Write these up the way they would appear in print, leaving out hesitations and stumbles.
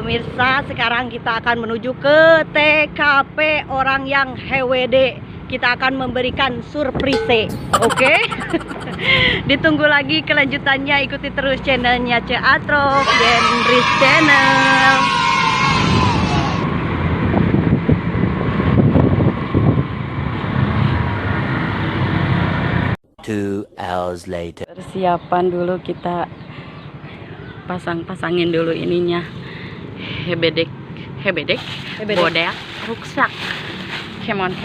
pemirsa, sekarang kita akan menuju ke TKP orang yang HWD. Kita akan memberikan surprise, oke? Ditunggu lagi kelanjutannya, ikuti terus channelnya Ceatrok Gendris Channel. 2 hours later. Persiapan dulu, kita pasangin dulu ininya. Hebedek, bodek, ruksak. Come on.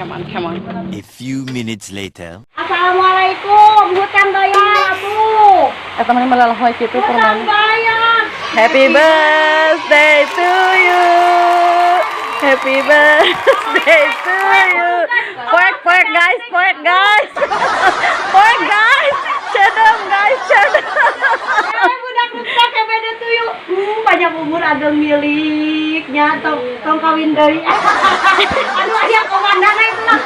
A few minutes later. Assalamualaikum, hutang bayar aku. Teman melalahoy gitu Hutang bayar. Happy birthday to you. Happy birthday to you. Pork guys. Pork guys. Cedem guys. Budak rusak ya beda tuh yuk. Banyak umur ageng miliknya tong kawin deui. Aduh aya komandanna itu lah.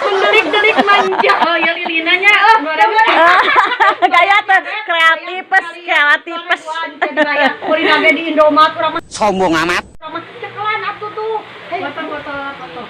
Mendelik-delik manja. Oh ya lilinanya Gaya tuh kreatifes. Kuring age di Indomaret urang Sombong amat. mah cekelan atuh tuh. Foto.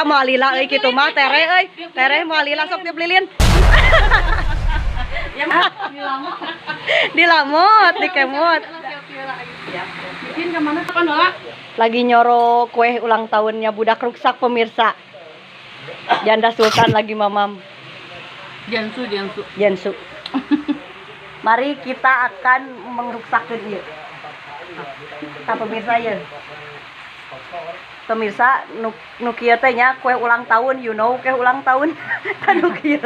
Mau lila euy kitu mah tere mau lila sok tiup lilin. Dilamot, dikemot. Bikin ke mana kapan Lola? Lagi nyoro kue ulang tahunnya budak ruksak pemirsa. Janda Sultan lagi mamam. Jansu. Mari kita akan mengruksakeun ieu. Ka pemirsa ya. Pemirsa nu kieu teh nya kue ulang tahun, you know, kue ulang tahun kan nu kieu.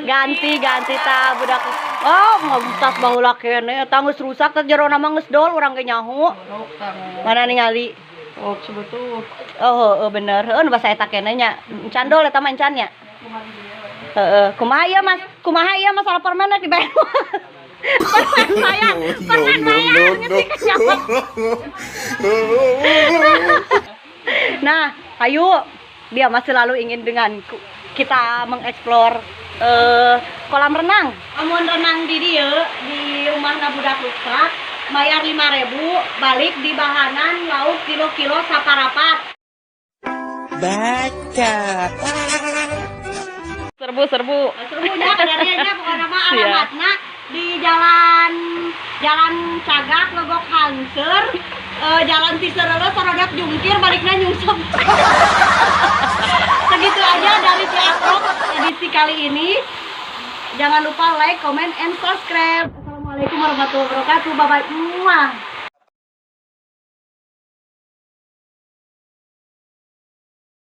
Ganti ta budak. Oh, ngabusas baheula keneh eta geus rusak teh jero nama geus dol urang ge nyaho. Mana ningali? Oh, sebetulnya. Oh, bener. Heuh nu basa eta keneh nya. Encan dol eta mah encan nya. Heeh, kumaha ieu Mas? Kumaha ieu masalah permen dibayar. Permen saya. Nah, ayo. Dia masih selalu ingin dengan kita mengeksplor kolam renang. Amun renang di dieu di rumahna budak ruksak bayar 5.000, balik di bahanan lauk kilo-kilo saparapat. Baca. Serbunya kadarnya pokoknya mah alamatna di jalan Cagak Logok Hangser, jalan Tisarelo Sarodat Jungkir baliknya nyungsep. Segitu aja dari Ceatrok edisi kali ini. Jangan lupa like, comment, and subscribe. Assalamualaikum warahmatullahi wabarakatuh. Bye bye.